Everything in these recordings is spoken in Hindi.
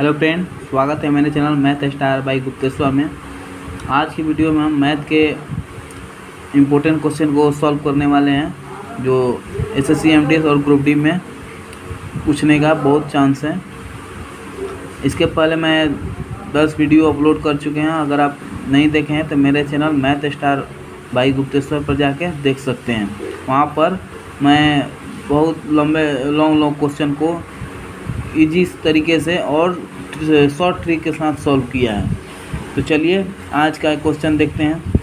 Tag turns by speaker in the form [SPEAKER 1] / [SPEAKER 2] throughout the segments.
[SPEAKER 1] हेलो फ्रेंड, स्वागत है मेरे channel math star by Gupteshwar में। आज की वीडियो में हम मैथ के इम्पोर्टेंट क्वेश्चन को सॉल्व करने वाले हैं जो एसएससी एमटीएस और ग्रुप डी में पूछने का बहुत चांस है। इसके पहले मैं 10 वीडियो अपलोड कर चुके हैं। अगर आप नहीं देखे हैं तो मेरे channel math star by Gupteshwar पर जाके देख सकते हैं। वहाँ पर मैं बहुत लॉन्ग क्वेश्चन को इजी तरीके से और शॉर्ट ट्रिक के साथ सॉल्व किया है। तो चलिए आज का क्वेश्चन देखते हैं।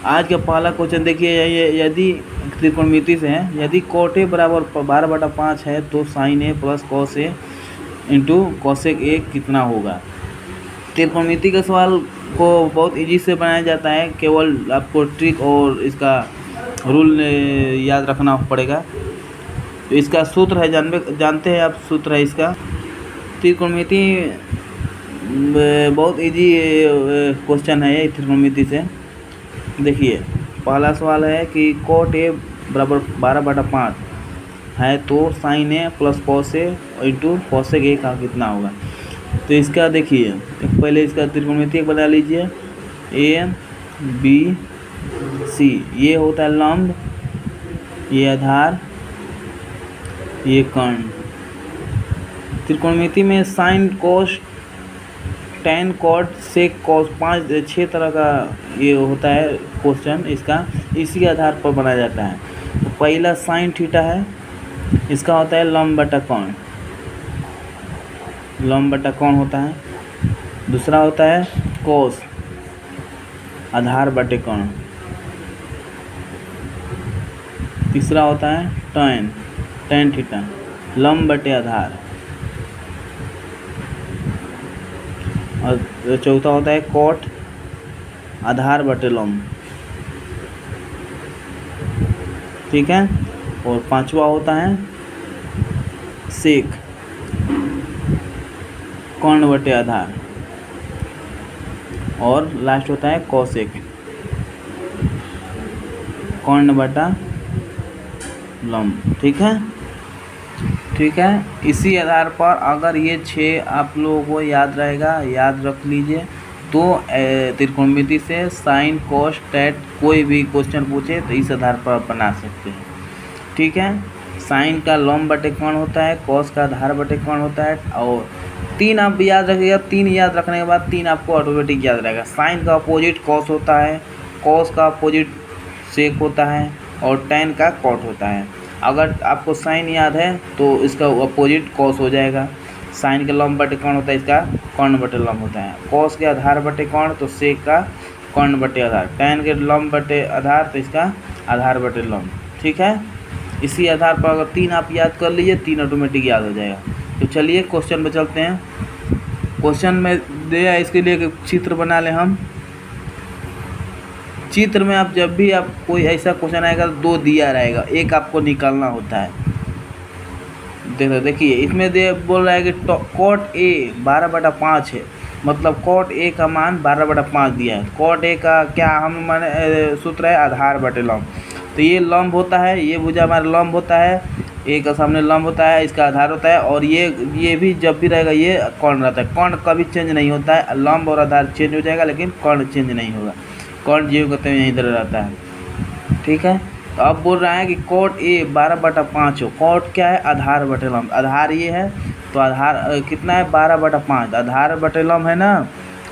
[SPEAKER 1] आज का पहला क्वेश्चन देखिए, ये यदि त्रिकोणमिति से है, यदि cot a बराबर 12/5 है तो sin a plus cos a into cosec a कितना होगा। त्रिकोणमिति के सवाल को बहुत इजी से बनाया जाता है, केवल आपको ट्रिक और इसका रूल याद रखना पड़ेगा। तो इसका सूत्र है, जानते हैं आप सूत्र है इसका। त्रिकोणमिति बहुत इजी क्वेश्चन है ये त्रिकोणमिति से। देखिए पहला सवाल है कि cot a बराबर 12/5 है तो sin a plus cos a into cosec a का कितना होगा। तो इसका देखिए पहले इसका त्रिकोणमिति बना लीजिए। a b c ये होता है लंब, ये आधार, ये कर्ण। त्रिकोणमिति में sine cos tan cot sec cos 6 तरह का ये होता है क्वेश्चन इसका, इसी के आधार पर बनाया जाता है। तो पहला साइन थीटा है, इसका होता है लंब बटा कोण, लंब बटा कोण होता है। दूसरा होता है कोस, आधार बटे कोण। तीसरा होता है tan थीटा, लंब बटे आधार। और चौथा होता है cot, आधार बटे लंब। ठीक है। और पांचवा होता है सेक, कर्ण बटे आधार। और लास्ट होता है cosec, कर्ण बटा लंब। ठीक है। इसी आधार पर अगर ये 6 आप लोगों को याद रहेगा, याद रख लीजिए, तो त्रिकोणमिति से साइन कोस टैट कोई भी क्वेश्चन पूछे तो इस आधार पर आप बना सकते हैं। ठीक है। साइन का लंब बटे कोण होता है, कोस का आधार बटे कोण होता है, और 3 आप याद रखिएगा। 3 याद रखने के बाद 3 आपको ऑटोमेटिक याद रहेगा। साइन का अपोजिट कॉस होता है, कॉस का अपोजिट सेक होता है, और tan का cot होता है। अगर आपको साइन याद है तो इसका अपोजिट कॉस हो जाएगा। साइन के लंब बटे कोण होता है, इसका कर्ण बटे लंब होता है। कॉस के आधार बटे कोण तो सेक का कर्ण बटे आधार। tan के लंब बटे आधार तो इसका आधार बटे लंब। ठीक है। इसी आधार पर अगर 3 आप याद कर लीजिए, 3 ऑटोमेटिक याद हो जाएगा। तो चलिए क्वेश्चन पर चलते हैं। क्वेश्चन में दिया इसके लिए कि चित्र बना लें हम। चित्र में आप जब भी आप कोई ऐसा क्वेश्चन आएगा तो 2 दिया रहेगा, एक आपको निकालना होता है। देखिए इसमें बोल रहा है कि cot a 12/5 है, मतलब cot a का मान 12/5 दिया है। cot a का क्या हम माने सूत्र है, आधार बटे लंब। तो ये लंब होता है, ये भुजा हमारा लंब होता है, a का सामने लंब होता है, इसका आधार होता है। और ये भी जब भी रहेगा ये कर्ण रहता है। कर्ण कभी चेंज नहीं होता है, लंब और आधार चेंज हो जाएगा लेकिन कर्ण चेंज नहीं होगा। कर्ण जीव करते हुए यहीं इधर रहता है। ठीक है। तो अब बोल रहा है कि cot a 12/5 हो। cot क्या है, आधार बटे लंब। आधार ये है तो आधार कितना है, 12/5। आधार बटे लंब है ना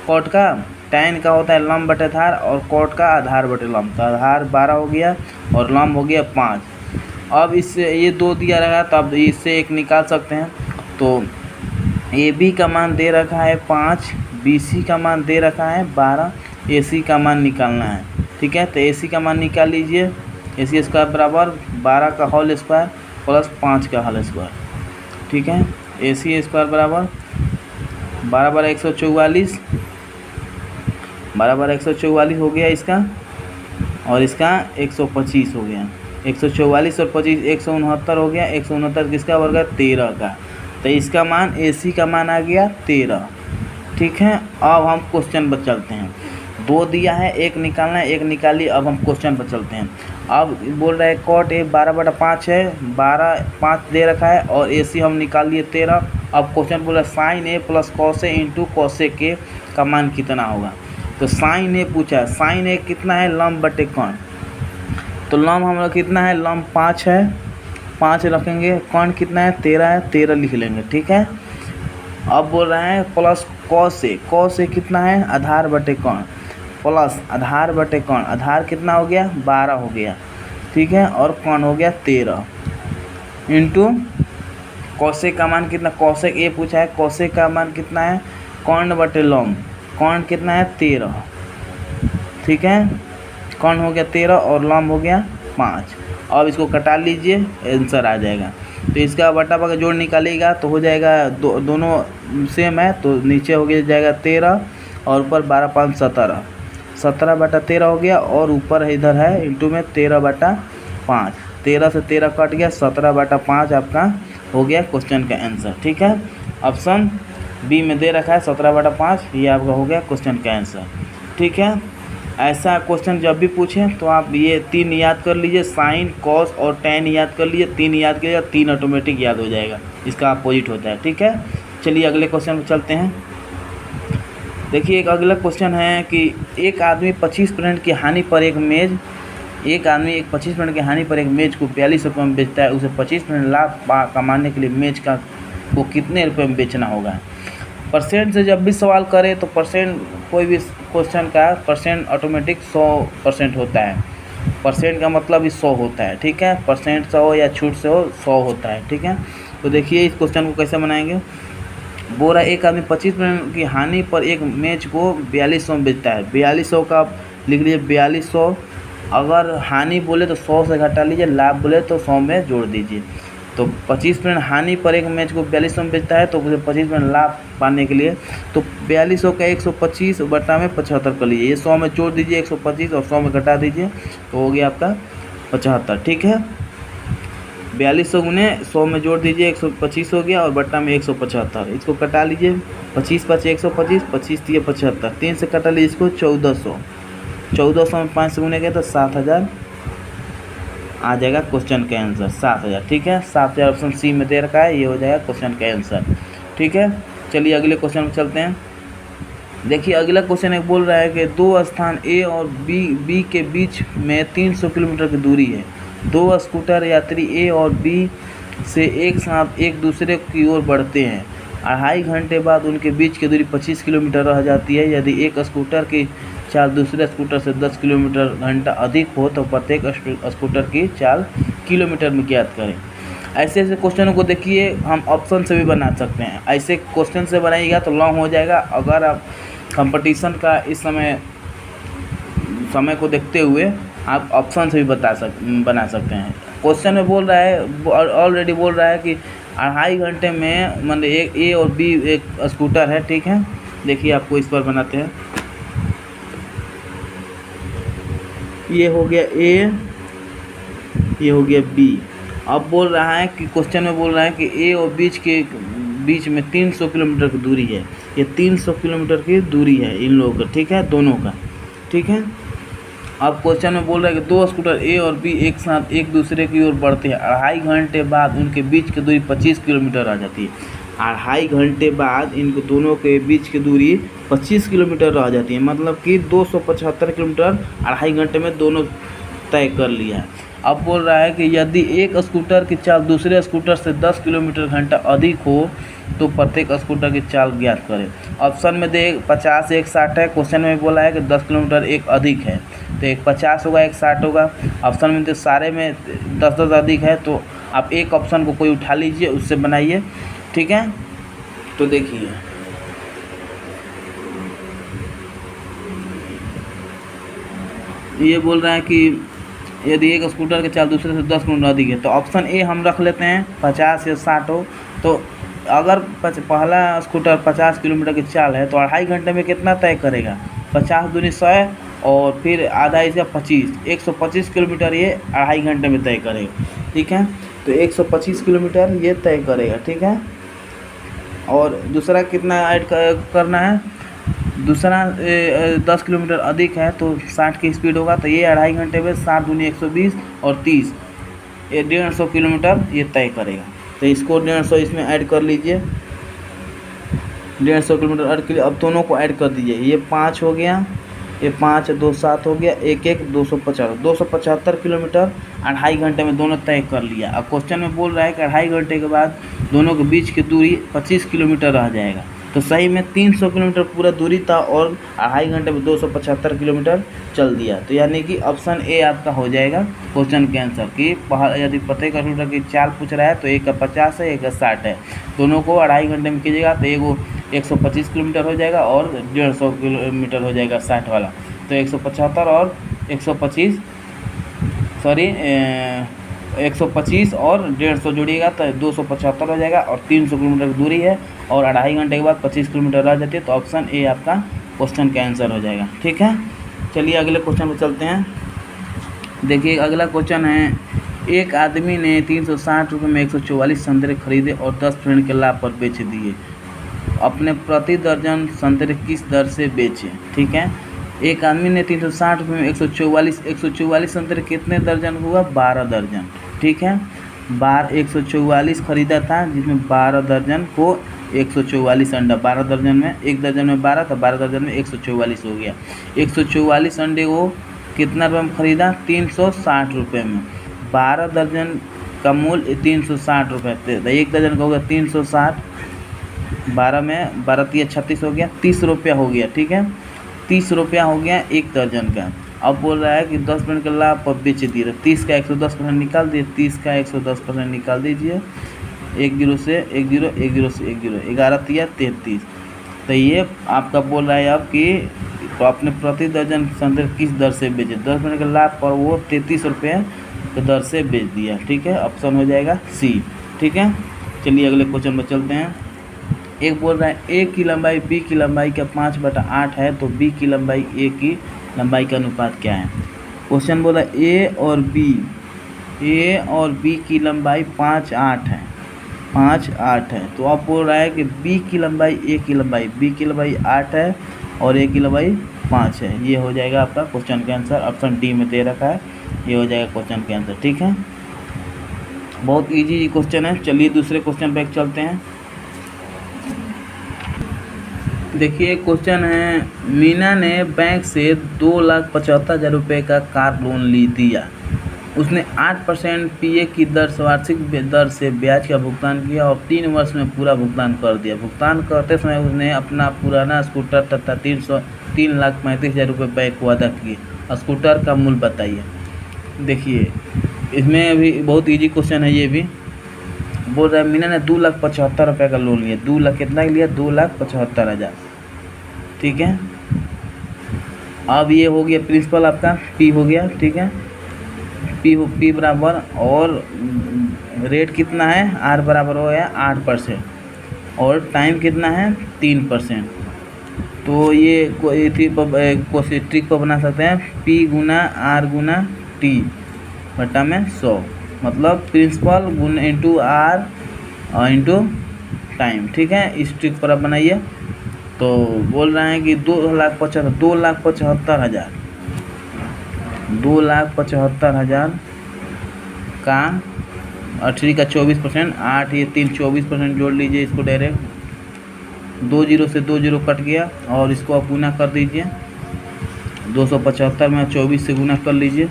[SPEAKER 1] cot का। tan का होता है लंब बटे आधार, और cot का आधार बटे लंब। तो आधार 12 हो गया और लंब हो गया 5। अब इससे ये 2 दिया रहेगा तो अब इससे एक निकाल सकते हैं। तो AB का मान दे रखा है 5, BC का मान दे रखा है 12, AC का मान निकालना है। ठीक है। तो AC का मान निकाल लीजिए। AC स्क्वायर बराबर 12 का होल स्क्वायर प्लस 5 का होल स्क्वायर। ठीक है। AC स्क्वायर बराबर 12 144, 12 144 हो गया इसका, और इसका 125 हो गया। 144 और 25 169 हो गया। 169 किसका वर्ग है, 13 का। तो इसका मान AC का मान आ गया 13। ठीक है। अब हम क्वेश्चन पर चलते हैं। 2 दिया है, 1 निकालना है, 1 निकालिए। अब हम क्वेश्चन पर चलते हैं। अब बोल रहा है कॉट ए 12/5 है, 5 दे रखा है और ए सी हम निकाल लिए 13। अब क्वेश्चन बोल रहा है sign A plus cos A into cos A के का मान कितना होगा। तो साइन ए पूछा है, साइन ए कितना है, लंब बटे कौन। तो लंब हम लोग कितना है, लंब 5 है, 5 रखेंगे। कौन कितना है, 13 है, 13 लिख लेंगे, ठीक है। अब बोल रहे हैं plus cos A, cos A कितना है, आधार बटे कौन, प्लस आधार बटे कौन, आधार कितना हो गया, 12 हो गया, ठीक है, और कौन हो गया 13 इंटू कॉसेक का मान कितना, कॉसेक ए पूछा है, कॉसेक का मान कितना है, कौन बटे लॉन्ग, कौन कितना है 13, ठीक है, कौन हो गया 13 और लॉन्ग हो गया 5। अब इसको कटा लीजिए, आंसर आ जाएगा। तो इसका बटा बटा जोड़ निकालेगा तो हो जाएगा, दोनों सेम है तो नीचे हो गया जाएगा 13 और ऊपर 12 5 17, 17/13 हो गया और ऊपर इधर है इंटू में 13/5, 13 से 13 कट गया, 17/5 आपका हो गया क्वेश्चन का आंसर, ठीक है। ऑप्शन बी में दे रखा है 17/5, ये आपका हो गया क्वेश्चन का आंसर, ठीक है। ऐसा क्वेश्चन जब भी पूछें तो आप ये 3 याद कर लीजिए, साइन कॉस और टैन याद कर लीजिए, 3 याद कीजिए, 3 ऑटोमेटिक याद हो जाएगा, इसका अपोजिट होता है, ठीक है। चलिए अगले क्वेश्चन पर चलते हैं। देखिए एक अगला क्वेश्चन है कि एक आदमी 25% की हानि पर एक मेज़, एक आदमी एक 25% की हानि पर एक मेज़ को 42 रुपये में बेचता है, उसे 25% लाभ कमाने के लिए मेज़ का को कितने रुपये में बेचना होगा। परसेंट से जब भी सवाल करें तो परसेंट, कोई भी क्वेश्चन का परसेंट ऑटोमेटिक 100% होता है, परसेंट का मतलब ही 100 होता है, ठीक है, परसेंट से हो या छूट से हो 100 होता है, ठीक है। तो देखिए इस क्वेश्चन को कैसे बनाएंगे। बोल रहा है एक आदमी 25% की हानि पर एक मेज को 4200 में बेचता है, 4200 का आप लिख लीजिए 4200, अगर हानि बोले तो 100 से घटा लीजिए, लाभ बोले तो 100 में जोड़ दीजिए। तो 25% हानि पर एक मैच को 4200 में बेचता है तो उसे 25% लाभ पाने के लिए तो 4200 का 125 बटा में 75 कर लीजिए, ये 100 में जोड़ दीजिए 125 और 100 में घटा दीजिए तो हो गया आपका 75, ठीक है। 4200 गुने 100 में जोड़ दीजिए 125 हो गया और बट्टा में 175, इसको कटा लीजिए, 25 5 125, 25 3 75, 3 से कटा लीजिए इसको 1400, 1400 में 5 से गुने गए तो 7000 आ जाएगा क्वेश्चन का आंसर, 7000, ठीक है। 7000 ऑप्शन सी में दे रखा है, ये हो जाएगा क्वेश्चन का आंसर, ठीक है। चलिए अगले क्वेश्चन पर चलते हैं। देखिए अगला क्वेश्चन एक बोल रहा है कि 2 स्थान ए और बी के बीच में 300 किलोमीटर की दूरी है, 2 स्कूटर यात्री ए और बी से एक साथ एक दूसरे की ओर बढ़ते हैं, 2.5 घंटे बाद उनके बीच की दूरी 25 किलोमीटर रह जाती है। यदि एक स्कूटर की चाल दूसरे स्कूटर से 10 किलोमीटर घंटा अधिक हो तो प्रत्येक स्कूटर की चाल किलोमीटर में ज्ञात करें। ऐसे ऐसे क्वेश्चनों को देखिए हम ऑप्शन से भी बना सकते हैं, ऐसे क्वेश्चन से बनाइएगा तो लॉन्ग हो जाएगा। अगर आप कंपटीशन का इस समय को देखते हुए आप ऑप्शन से भी बना सकते हैं। क्वेश्चन में बोल रहा है, ऑलरेडी बोल रहा है कि 2.5 घंटे में मतलब एक ए और बी एक स्कूटर है, ठीक है। देखिए आपको इस पर बनाते हैं, ये हो गया ए, ये हो गया बी। अब बोल रहा है कि क्वेश्चन में बोल रहा है कि ए और बीच में 300 किलोमीटर की दूरी है, ये 300 किलोमीटर की दूरी है इन लोगों का, ठीक है, दोनों का, ठीक है। अब क्वेश्चन में बोल रहा है कि 2 स्कूटर ए और बी एक साथ एक दूसरे की ओर बढ़ते हैं, 2.5 घंटे बाद उनके बीच की दूरी 25 किलोमीटर आ जाती है। 2.5 घंटे बाद इनको दोनों के बीच की दूरी 25 किलोमीटर रह जाती है, मतलब कि 275 किलोमीटर 2.5 घंटे में दोनों तय कर लिया है। अब बोल रहा है कि यदि एक स्कूटर की चाल दूसरे स्कूटर से 10 किलोमीटर घंटा अधिक हो तो प्रत्येक स्कूटर की चाल ज्ञात करें। ऑप्शन में दे 50 एक 60 है, क्वेश्चन में बोला है कि 10 किलोमीटर एक अधिक है तो एक 50 होगा एक 60 होगा। ऑप्शन में तो सारे में 10 अधिक है तो आप एक ऑप्शन को कोई उठा लीजिए, उससे बनाइए, ठीक है। तो देखिए ये बोल रहा है कि यदि एक स्कूटर के चाल दूसरे से 10 किलोमीटर अधिक है तो ऑप्शन ए हम रख लेते हैं 50 या 60 हो। तो अगर पहला स्कूटर 50 किलोमीटर की चाल है तो 2.5 घंटे में कितना तय करेगा, 50 दूनी 100 और फिर आधा इसका 25, 125 किलोमीटर ये 2.5 घंटे में तय करेगा, ठीक है। तो 125 किलोमीटर ये तय करेगा, ठीक है। और दूसरा कितना ऐड करना है, दूसरा 10 किलोमीटर अधिक है तो 60 की स्पीड होगा, तो ये 2.5 घंटे में 7 दूनी 120 और 30 ये 150 किलोमीटर ये तय करेगा। तो इसको 150 इसमें ऐड कर लीजिए, 150 किलोमीटर ऐड के लिए अब दोनों को ऐड कर दीजिए। ये 5 हो गया, ये 5 2 7 हो गया, 1 275 किलोमीटर 2.5 घंटे में दोनों तय कर लिया। अब क्वेश्चन में बोल रहा है कि 2.5 घंटे के बाद दोनों के बीच की दूरी 25 किलोमीटर रह जाएगा। तो सही में 300 किलोमीटर पूरा दूरी था और 2.5 घंटे में 275 किलोमीटर चल दिया। तो यानी कि ऑप्शन ए आपका हो जाएगा क्वेश्चन के आंसर। कि यदि प्रत्येक किलोमीटर की चाल पूछ रहा है तो एक का 50 है, एक का 60 है, दोनों को 2.5 घंटे में कीजिएगा तो एगो 125 किलोमीटर हो जाएगा और 150 किलोमीटर हो जाएगा 60 वाला। तो 175 और 125 सॉरी 125 और 150 जोड़िएगा तो 275 हो जाएगा और 300 किलोमीटर की दूरी है और 2.5 घंटे के बाद 25 किलोमीटर रह जाती है। तो ऑप्शन ए आपका क्वेश्चन का आंसर हो जाएगा। ठीक है, चलिए अगले क्वेश्चन पे चलते हैं। देखिए अगला क्वेश्चन है, एक आदमी ने 360 रुपये में 144 संतरे खरीदे और 10% के लाभ पर बेच दिए। अपने प्रति दर्जन संतरे किस दर से बेचे? ठीक है, एक आदमी ने 360 रुपये में 144 संतरे कितने दर्जन हुआ? 12 दर्जन। ठीक है, 144 खरीदा था जिसमें 12 दर्जन को 144 अंडा, 12 दर्जन में, एक दर्जन में 12 तो 12 दर्जन में 144 हो गया। 144 अंडे को कितना रुपये में खरीदा? 360 रुपये में। 12 दर्जन का मूल्य 360 रुपये थे, एक दर्जन का हो गया 360, 12 में 12 3 36 हो गया, 30 रुपया हो गया। ठीक है, 30 रुपया हो गया एक दर्जन का। अब बोल रहा है कि 10% का लाभ पर बेच दिए। 30 का 110% निकाल दिए, 30 का 110% निकाल दीजिए, 1 0 से 1 0 1 0 से 1 0, 11 3 33। तो ये आपका बोल रहा है अब कि तो अपने प्रति दर्जन संतरे किस दर से बेचे? 10% के लाभ पर वो 33 रुपये के दर से बेच दिया। ठीक है, ऑप्शन हो जाएगा सी। ठीक है, चलिए अगले क्वेश्चन में चलते हैं। एक बोल रहा है ए की लंबाई बी की लंबाई का 5/8 है तो बी की लंबाई ए की लंबाई का अनुपात क्या है? क्वेश्चन बोला ए और बी की लंबाई 5/8 है, 5/8 है। तो अब बोल रहा है कि बी की लंबाई ए की लंबाई, बी की लंबाई 8 है और ए की लंबाई 5 है। ये हो जाएगा आपका क्वेश्चन का आंसर। ऑप्शन डी में दे रखा है, ये हो जाएगा क्वेश्चन का आंसर। ठीक है, बहुत इजी क्वेश्चन है। चलिए दूसरे क्वेश्चन पे चलते हैं। देखिए क्वेश्चन है, मीना ने बैंक से 2,75,000 रुपये का कार लोन ली दिया। उसने 8% PA की दर से वार्षिक दर से ब्याज का भुगतान किया और 3 वर्ष में पूरा भुगतान कर दिया। भुगतान करते समय उसने अपना पुराना स्कूटर तथा 3,35,000 रुपये बैंक को अदा किए। स्कूटर का मूल्य बताइए। देखिए इसमें भी बहुत इजी क्वेश्चन है। ये भी बोल रहा है मीना ने 2,75,000 रुपये का लोन लिया। 2 लाख कितना लिया? 2,75,000। ठीक है, अब ये हो गया प्रिंसिपल आपका पी हो गया। ठीक है, पी बराबर और रेट कितना है? आर बराबर हो गया 8% और टाइम कितना है? 3%। तो ये ट्रिक पर बना सकते हैं, पी गुना आर गुना टी बटा में 100, मतलब प्रिंसिपल गुना इंटू आर और इंटू टाइम। ठीक है, इस ट्रिक पर आप बनाइए। तो बोल रहे हैं कि 2,75,000 का 8 का 24%, 8 ये 3 24% जोड़ लीजिए इसको डायरेक्ट। 2 0 से 2 0 कट गया और इसको आप गुना कर दीजिए। 275 में 24 से गुना कर लीजिए।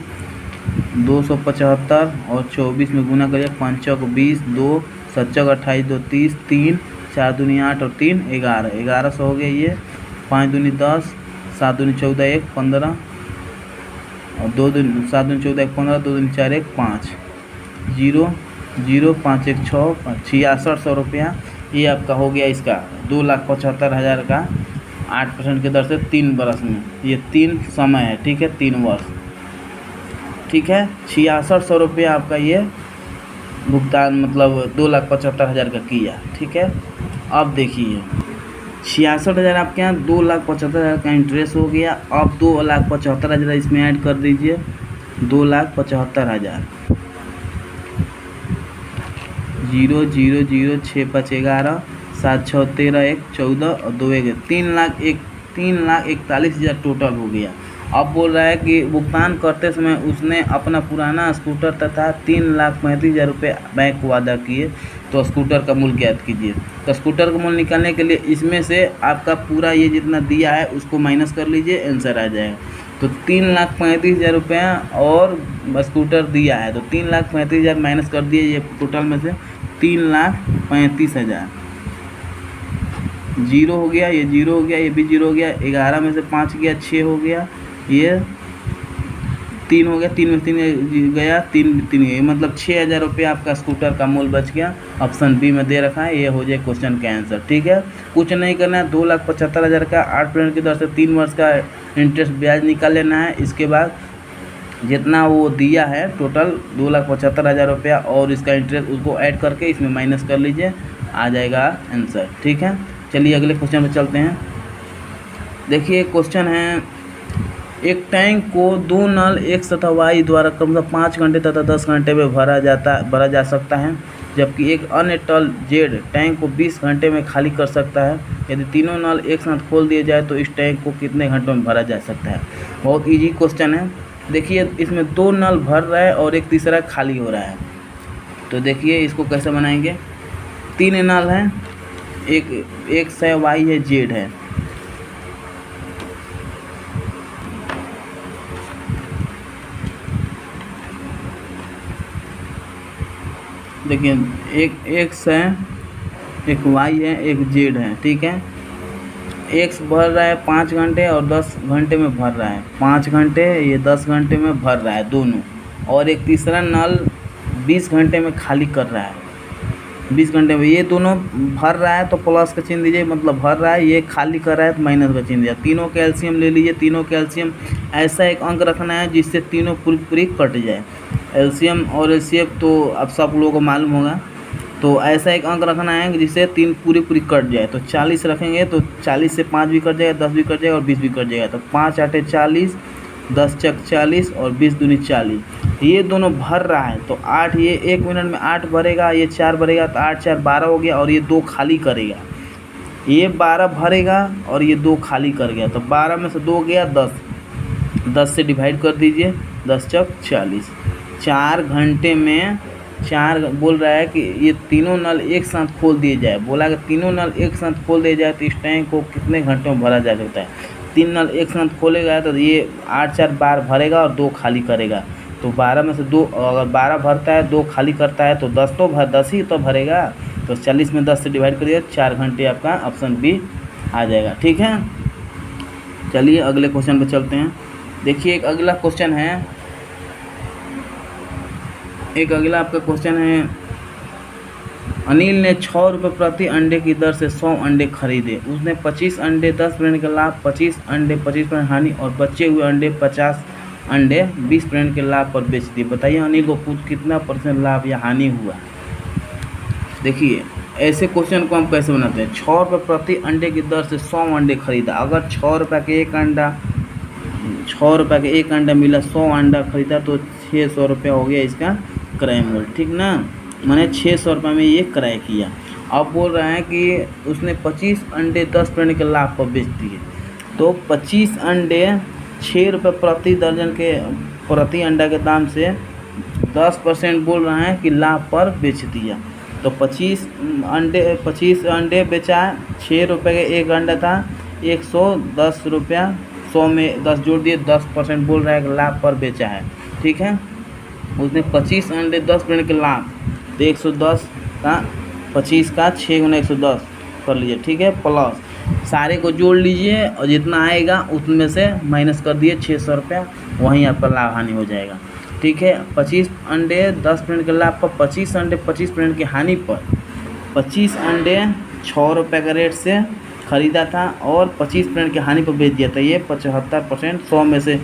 [SPEAKER 1] 275 और 24 में गुना करिए। 5 चौक 20, 2 7 चौक 28, 2 30, 3 4 दूनी 8 और 3 11, 1100 हो गया ये। 5 दूनी 10, 7 दूनी 14, 1 15 और 2 दूनी 7 दूनी 14, 1 15, 2 दूनी 4 1 5, 0 0 5 1 6, 6600 रुपया ये आपका हो गया। इसका 2,75,000 का 8% की दर से 3 वर्ष में, ये 3 समय है। ठीक है, 3 वर्ष। ठीक है, 6600 रुपया आपका ये भुगतान मतलब 2,75,000 का किया। ठीक है, अब देखिए 66,000 आपके यहाँ 2,75,000 का इंटरेस्ट हो गया। अब 2,75,000 इसमें ऐड कर दीजिए। 2,75,000 0 0 0 6 5 11 7 6 13 1 14 और 2 1 3 लाख 3,41,000 टोटल हो गया। अब बोल रहा है कि भुगतान करते समय उसने अपना पुराना स्कूटर तथा 3,35,000 रुपये बैंक को अदा किए, तो स्कूटर का मूल्य ज्ञात कीजिए। तो स्कूटर का मूल्य निकालने के लिए इसमें से आपका पूरा ये जितना दिया है उसको माइनस कर लीजिए, आंसर आ जाएगा। तो 3,35,000 रुपया और स्कूटर दिया है, तो 3,35,000 माइनस कर दिए, ये टोटल में से 3,35,000 जीरो हो गया, ये जीरो हो गया, ये भी जीरो हो गया, 11 में से 5 गया, 6 हो गया, ये 3 हो गया, 3 में 3 गया, 3 गया, मतलब 6,000 रुपये आपका स्कूटर का मूल्य बच गया। ऑप्शन बी में दे रखा है, ये हो जाए क्वेश्चन का आंसर। ठीक है, कुछ नहीं करना है, 2,75,000 का 8% की दर से 3 वर्ष का इंटरेस्ट ब्याज निकाल लेना है। इसके बाद जितना वो दिया है टोटल 2,75,000 रुपया और इसका इंटरेस्ट उसको ऐड करके इसमें माइनस कर लीजिए, आ जाएगा आंसर। ठीक है, चलिए अगले क्वेश्चन में चलते हैं। देखिए क्वेश्चन है, एक टैंक को 2 नल एक सतह वाई द्वारा कम से कम 5 घंटे तथा 10 घंटे में भरा जा सकता है, जबकि एक अन्य टल जेड टैंक को 20 घंटे में खाली कर सकता है। यदि तीनों नल एक साथ खोल दिए जाए तो इस टैंक को कितने घंटों में भरा जा सकता है। बहुत इजी क्वेश्चन है। देखिए इसमें 2 नल भर रहा है और एक तीसरा खाली हो रहा है, तो देखिए इसको कैसे बनाएंगे। 3 नल हैं, एक से वाई है, जेड है। देखिए एक से एक वाई है, एक जेड है। ठीक है, एक्स भर रहा है 5 घंटे और 10 घंटे में भर रहा है, 5 घंटे, ये 10 घंटे में भर रहा है दोनों, और एक तीसरा नल 20 घंटे में खाली कर रहा है, 20 घंटे में। ये दोनों भर रहा है तो प्लस का चिन्ह दीजिए, मतलब भर रहा है, ये खाली कर रहा है तो माइनस का चिन्ह दीजिए। तीनों कैल्शियम ले लीजिए, तीनों कैल्शियम ऐसा एक अंक रखना है जिससे तीनों पूरी कट जाए। एलसीएम और एलसीएफ तो अब सब लोगों को मालूम होगा, तो ऐसा एक अंक रखना है जिससे 3 पूरी कट जाए। तो 40 रखेंगे तो 40 से 5 भी कट जाएगा, 10 भी कट जाएगा और 20 भी कट जाएगा। तो 5 8 40, 10 चक 40 और 20 दूनी 40। ये दोनों भर रहा है तो 8, ये 1 मिनट में 8 भरेगा, ये 4 भरेगा, तो 8 4 12 हो गया, और ये 2 खाली करेगा। ये 12 भरेगा और ये 2 खाली कर गया, तो 12 में से 2 गया 10, 10 से डिवाइड कर दीजिए, 10 चक 40। 4 घंटे में 4 बोल रहा है कि ये तीनों नल एक साथ खोल दिए जाए। बोला कि तीनों नल एक साथ खोल दिए जाए तो इस टैंक को कितने घंटों में भरा जा सकता है। 3 नल एक साथ खोलेगा तो ये 8 4 बार भरेगा और 2 खाली करेगा। तो 12 में से 2, अगर 12 भरता है 2 खाली करता है तो 10 ही तो भरेगा। तो 40 में 10 से डिवाइड करिए, 4 घंटे आपका ऑप्शन बी आ जाएगा। ठीक है, चलिए अगले क्वेश्चन पे चलते हैं। देखिए एक अगला क्वेश्चन है, एक अगला आपका क्वेश्चन है, अनिल ने 6 रुपये प्रति अंडे की दर से 100 अंडे खरीदे। उसने 25 अंडे 10% का लाभ, 25 अंडे 25% हानि और बचे हुए अंडे 50 अंडे 20% के लाभ पर बेच दिए। बताइए अनिल को कुछ कितना % लाभ या हानि हुआ। देखिए ऐसे क्वेश्चन को हम कैसे बनाते हैं। 6 रुपये प्रति अंडे की दर से 100 अंडे खरीदा। अगर 6 रुपये के एक अंडा मिला, 100 अंडा खरीदा तो 600 रुपये हो गया इसका क्रय मूल्य। ठीक ना, मैंने 600 रुपये में ये क्रय किया। अब बोल रहा है कि उसने 25 अंडे 10% के लाभ पर बेच दिए। तो 25 अंडे 6 रुपये प्रति दर्जन के प्रति अंडा के दाम से 10% बोल रहा है कि लाभ पर बेच दिया। तो 25 अंडे बेचा, 6 रुपये का एक अंडा था, 110 रुपया, 100 में 10 जोड़ दिए, 10% बोल रहा है कि लाभ पर बेचा है। ठीक है, उसने 25 अंडे 10% के लाभ, तो 110 का 25 का 6 गुना 110 कर लीजिए। ठीक है, प्लस सारे को जोड़ लीजिए और जितना आएगा उसमें से माइनस कर दिए 600 रुपया, वहीं आपका लाभ हानि हो जाएगा। ठीक है, 25 अंडे 10% के लाभ पर, 25 अंडे 25% की हानि पर, 25 अंडे 6 रुपये का रेट से ख़रीदा था और 25% की हानि पर बेच दिया था। ये 75%, 100 में से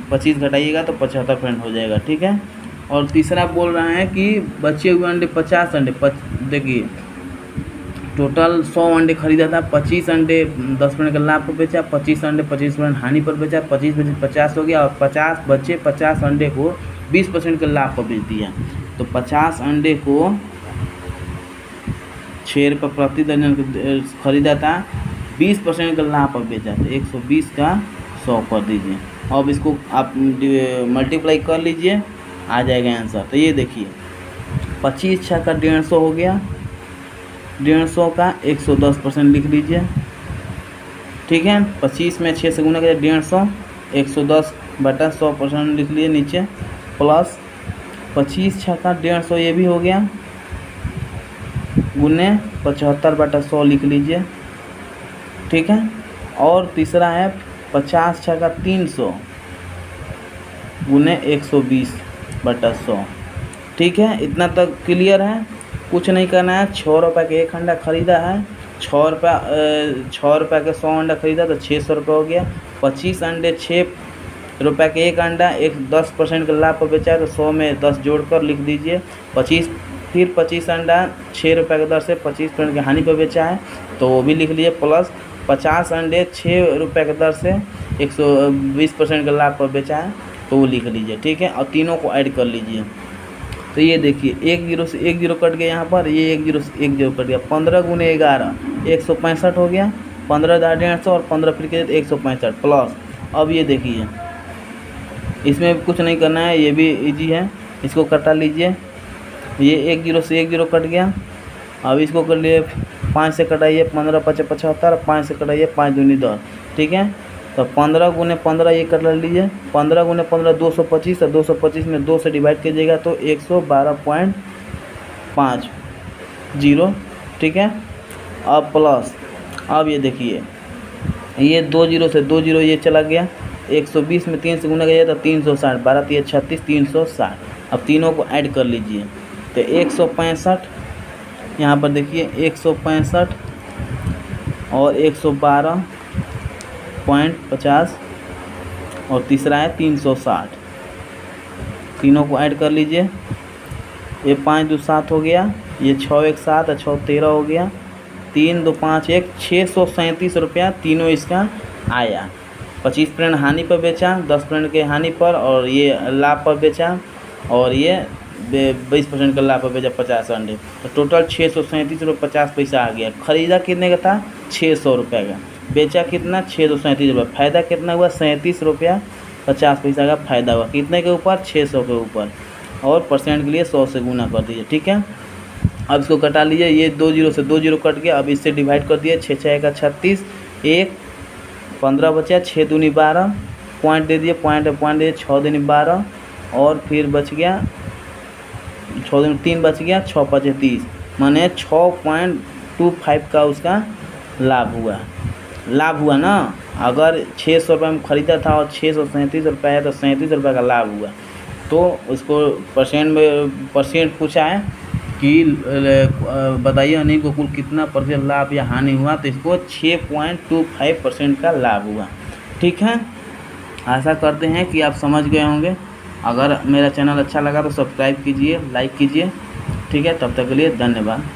[SPEAKER 1] 25 घटाइएगा तो 75% हो जाएगा। ठीक है, और तीसरा बोल रहा है कि बचे हुए अंडे 50 अंडे, देखिए टोटल 100 अंडे खरीदा था, 25 अंडे 10% का लाभ पर बेचा, 25 अंडे 25% हानि पर बेचा, 25 में 50 हो गया और 50 बचे, 50 अंडे को 20% के लाभ पर बेच दिया। तो 50 अंडे को 6 रुपये प्रति दर्जन खरीदा था, 20% का लाभ पर बेचा, तो 120 का 100 कर दीजिए। अब इसको आप मल्टीप्लाई कर लीजिए, आ जाएगा आंसर। तो ये देखिए 25 छः का 150 हो गया, 150 का 110% लिख लीजिए, ठीक है। 25 में 6 से गुना करिए 150, 110/100% लिख लीजिए नीचे, प्लस 25 छः का 150 ये भी हो गया, गुने 75/100 लिख लीजिए, ठीक है। और तीसरा है 50 छः का 300 गुने 120/100, ठीक है। इतना तक क्लियर है, कुछ नहीं करना है। 6 रुपये का 1 अंडा खरीदा है, 6 रुपये के 100 अंडा खरीदा तो 600 रुपये हो गया। 25 अंडे 6 रुपये के 1 अंडा, 10% का लाभ पर बेचा है तो 100 में 10 जोड़कर लिख दीजिए। 25 अंडा 6 रुपये की दर से 25% की हानि पर बेचा है तो वो भी लिख लीजिए, प्लस 50 अंडे 6 रुपये की दर से 120% का लाभ पर बेचा है तो वो लिख लीजिए, ठीक है। और तीनों को ऐड कर लीजिए। तो ये देखिए 1 0 से 1 0 कट गया यहाँ पर, ये 1 0 से 1 0 कट गया। 15 गुने 11 165 हो गया, 15 150 और 15 फिर के 165 प्लस। अब ये देखिए इसमें कुछ नहीं करना है, ये भी इजी है, इसको कटा लीजिए। ये 1 0 से 1 0 कट गया। अब इसको कर लिए 5 से कटाइए, 15 5 75, 5 से कटाइए 5 दूनी 10, ठीक है। तो 15 गुने 15 ये कर लीजिए, 15 गुने 15 225 और 225 में 2 से डिवाइड कीजिएगा तो 112.50, ठीक है। अब प्लस, अब ये देखिए ये 2 0 से 2 0 ये चला गया, 120 में 3 से गुना किया तो 360, 12 3 36 360। अब तीनों को ऐड कर लीजिए तो 165, यहाँ पर देखिए 165 और 112.50 और तीसरा है 360, तीनों को ऐड कर लीजिए। ये 5 2 7 हो गया, ये 6 1 7 और 6 13 हो गया, 3 2 5 1 637 रुपया तीनों इसका आया। 25% हानि पर बेचा, 10% के हानि पर, और ये लाभ पर बेचा, और ये 20% का लाभ पर बेचा 50 अंडे। तो टोटल 637 रुपये 50 पैसा आ गया। ख़रीदा कितने का था? 600 रुपये का। बेचा कितना? 637 रुपये। फ़ायदा कितना हुआ? 37 रुपया 50 पैसा का फ़ायदा हुआ। कितने के ऊपर? 600 के ऊपर। और परसेंट के लिए 100 से गुना कर दीजिए, ठीक है। अब इसको कटा लीजिए, ये 2 0 से 2 0 कट गया। अब इससे डिवाइड कर दिए, 6 6 का 36, 1 15 बचा, 6 दूनी 12, पॉइंट दे दिए, पॉइंट दे 6 दूनी 12, और फिर बच गया 6 दूनी 3 बच गया, 6 5 30, माने 6.25 का उसका लाभ हुआ। लाभ हुआ ना। अगर 600 रुपये में ख़रीदा था और 637 रुपये है तो 37 रुपये का लाभ हुआ। तो उसको परसेंट पूछा है कि बताइए अनिल को कुल कितना % लाभ या हानि हुआ, तो इसको 6.25% का लाभ हुआ, ठीक है। आशा करते हैं कि आप समझ गए होंगे। अगर मेरा चैनल अच्छा लगा तो सब्सक्राइब कीजिए, लाइक कीजिए, ठीक है। तब तक के लिए धन्यवाद।